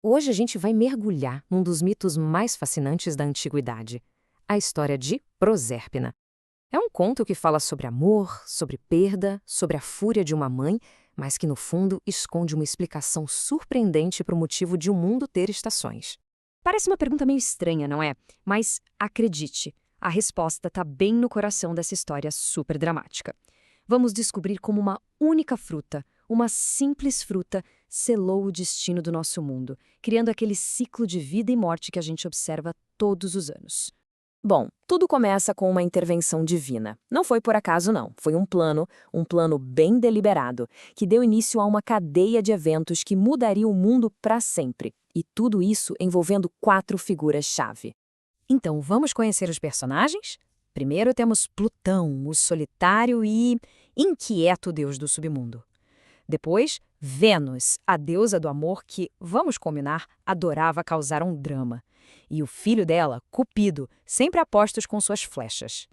Hoje a gente vai mergulhar num dos mitos mais fascinantes da antiguidade, a história de Prosérpina. É um conto que fala sobre amor, sobre perda, sobre a fúria de uma mãe, mas que no fundo esconde uma explicação surpreendente para o motivo de um mundo ter estações. Parece uma pergunta meio estranha, não é? Mas acredite, a resposta está bem no coração dessa história super dramática. Vamos descobrir como uma única fruta, uma simples fruta, selou o destino do nosso mundo, criando aquele ciclo de vida e morte que a gente observa todos os anos. Bom, tudo começa com uma intervenção divina. Não foi por acaso, não. Foi um plano bem deliberado, que deu início a uma cadeia de eventos que mudaria o mundo para sempre. E tudo isso envolvendo 4 figuras-chave. Então, vamos conhecer os personagens? Primeiro temos Plutão, o solitário e inquieto deus do submundo. Depois, Vênus, a deusa do amor que, vamos combinar, adorava causar um drama. E o filho dela, Cupido, sempre a postos com suas flechas.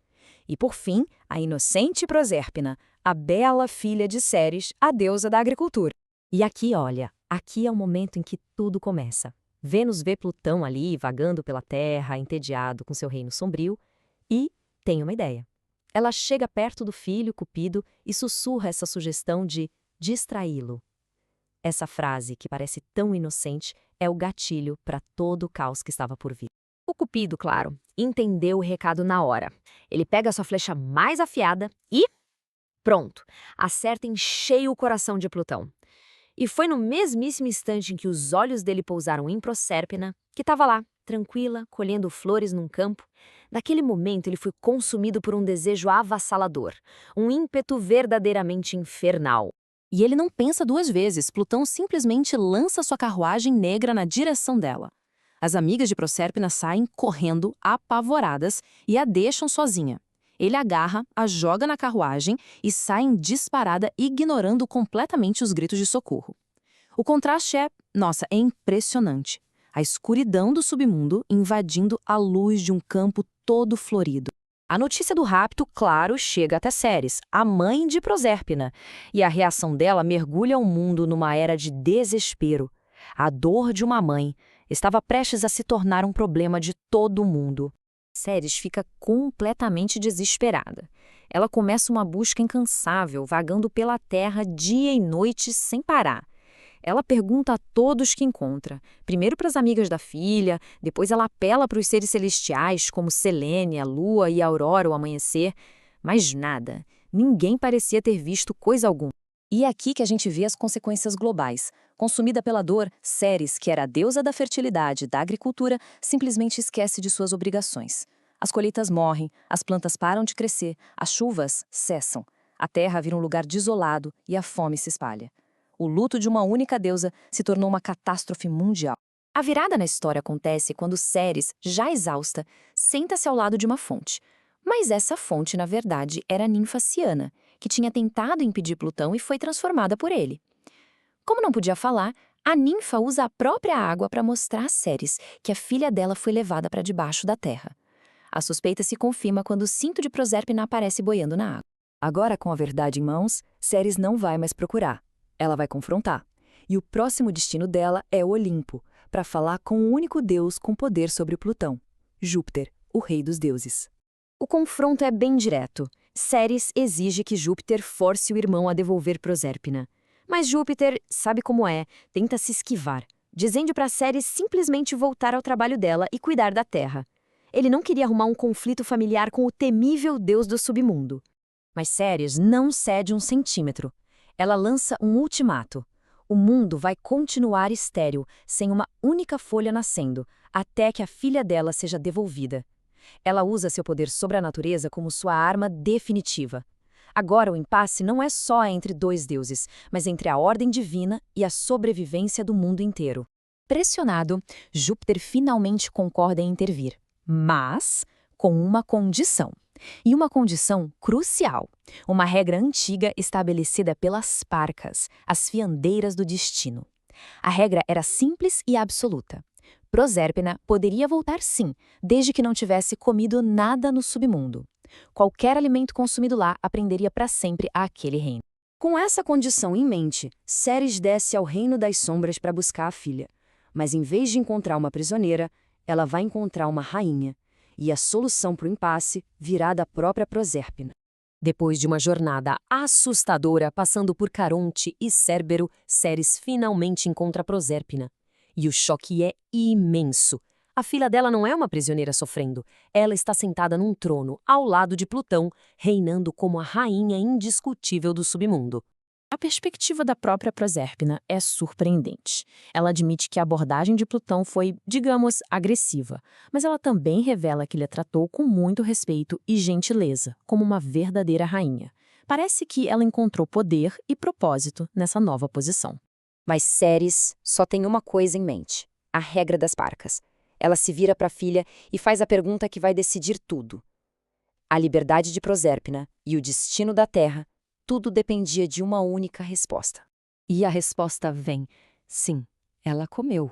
E por fim, a inocente Prosérpina, a bela filha de Ceres, a deusa da agricultura. E aqui, olha, aqui é o momento em que tudo começa. Vênus vê Plutão ali, vagando pela terra, entediado com seu reino sombrio, e tem uma ideia. Ela chega perto do filho, Cupido, e sussurra essa sugestão de distraí-lo. Essa frase, que parece tão inocente, é o gatilho para todo o caos que estava por vir. O Cupido, claro, entendeu o recado na hora. Ele pega sua flecha mais afiada e... pronto! Acerta em cheio o coração de Plutão. E foi no mesmíssimo instante em que os olhos dele pousaram em Prosérpina, que estava lá, tranquila, colhendo flores num campo. Naquele momento ele foi consumido por um desejo avassalador, um ímpeto verdadeiramente infernal. E ele não pensa 2 vezes, Plutão simplesmente lança sua carruagem negra na direção dela. As amigas de Prosérpina saem correndo, apavoradas, e a deixam sozinha. Ele agarra, a joga na carruagem e sai em disparada, ignorando completamente os gritos de socorro. O contraste é impressionante. A escuridão do submundo invadindo a luz de um campo todo florido. A notícia do rapto, claro, chega até Ceres, a mãe de Prosérpina, e a reação dela mergulha o mundo numa era de desespero. A dor de uma mãe estava prestes a se tornar um problema de todo mundo. Ceres fica completamente desesperada. Ela começa uma busca incansável, vagando pela terra dia e noite sem parar. Ela pergunta a todos que encontra, primeiro para as amigas da filha, depois ela apela para os seres celestiais, como Selene, a lua e a aurora, o amanhecer, mas nada, ninguém parecia ter visto coisa alguma. E é aqui que a gente vê as consequências globais. Consumida pela dor, Ceres, que era a deusa da fertilidade e da agricultura, simplesmente esquece de suas obrigações. As colheitas morrem, as plantas param de crescer, as chuvas cessam, a terra vira um lugar desolado e a fome se espalha. O luto de uma única deusa se tornou uma catástrofe mundial. A virada na história acontece quando Ceres, já exausta, senta-se ao lado de uma fonte. Mas essa fonte, na verdade, era a ninfa Ciana, que tinha tentado impedir Plutão e foi transformada por ele. Como não podia falar, a ninfa usa a própria água para mostrar a Ceres que a filha dela foi levada para debaixo da terra. A suspeita se confirma quando o cinto de Prosérpina aparece boiando na água. Agora, com a verdade em mãos, Ceres não vai mais procurar. Ela vai confrontar. E o próximo destino dela é o Olimpo, para falar com o único deus com poder sobre Plutão, Júpiter, o rei dos deuses. O confronto é bem direto. Ceres exige que Júpiter force o irmão a devolver Prosérpina. Mas Júpiter, sabe como é, tenta se esquivar, dizendo para Ceres simplesmente voltar ao trabalho dela e cuidar da terra. Ele não queria arrumar um conflito familiar com o temível deus do submundo. Mas Ceres não cede um centímetro. Ela lança um ultimato. O mundo vai continuar estéril, sem uma única folha nascendo, até que a filha dela seja devolvida. Ela usa seu poder sobre a natureza como sua arma definitiva. Agora o impasse não é só entre 2 deuses, mas entre a ordem divina e a sobrevivência do mundo inteiro. Pressionado, Júpiter finalmente concorda em intervir, mas com uma condição. E uma condição crucial, uma regra antiga estabelecida pelas Parcas, as fiandeiras do destino. A regra era simples e absoluta. Prosérpina poderia voltar sim, desde que não tivesse comido nada no submundo. Qualquer alimento consumido lá aprenderia para sempre àquele reino. Com essa condição em mente, Ceres desce ao reino das sombras para buscar a filha. Mas em vez de encontrar uma prisioneira, ela vai encontrar uma rainha. E a solução para o impasse virá da própria Proserpina. Depois de uma jornada assustadora passando por Caronte e Cérbero, Ceres finalmente encontra Proserpina. E o choque é imenso. A filha dela não é uma prisioneira sofrendo. Ela está sentada num trono, ao lado de Plutão, reinando como a rainha indiscutível do submundo. A perspectiva da própria Proserpina é surpreendente. Ela admite que a abordagem de Plutão foi, digamos, agressiva, mas ela também revela que ele a tratou com muito respeito e gentileza, como uma verdadeira rainha. Parece que ela encontrou poder e propósito nessa nova posição. Mas Ceres só tem uma coisa em mente: a regra das parcas. Ela se vira para a filha e faz a pergunta que vai decidir tudo. A liberdade de Proserpina e o destino da Terra, tudo dependia de uma única resposta. E a resposta vem: sim, ela comeu.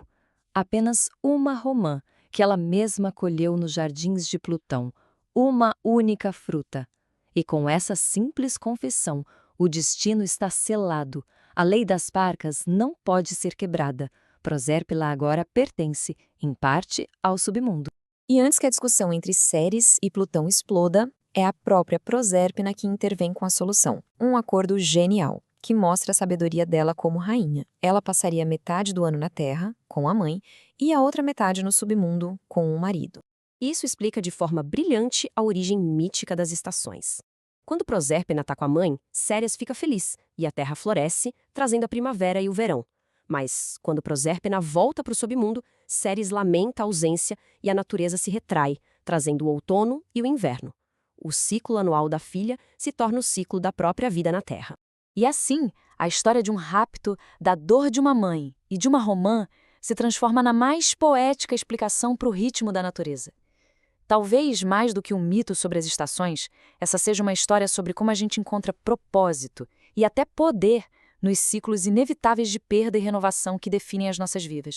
Apenas uma romã, que ela mesma colheu nos jardins de Plutão, uma única fruta. E com essa simples confissão, o destino está selado. A lei das parcas não pode ser quebrada. Proserpina agora pertence, em parte, ao submundo. E antes que a discussão entre Ceres e Plutão exploda, é a própria Proserpina que intervém com a solução. Um acordo genial, que mostra a sabedoria dela como rainha. Ela passaria metade do ano na Terra, com a mãe, e a outra metade no submundo, com o marido. Isso explica de forma brilhante a origem mítica das estações. Quando Proserpina está com a mãe, Ceres fica feliz, e a Terra floresce, trazendo a primavera e o verão. Mas, quando Proserpina volta para o submundo, Ceres lamenta a ausência e a natureza se retrai, trazendo o outono e o inverno. O ciclo anual da filha se torna o ciclo da própria vida na Terra. E assim, a história de um rapto, da dor de uma mãe e de uma romã se transforma na mais poética explicação para o ritmo da natureza. Talvez, mais do que um mito sobre as estações, essa seja uma história sobre como a gente encontra propósito e até poder nos ciclos inevitáveis de perda e renovação que definem as nossas vidas.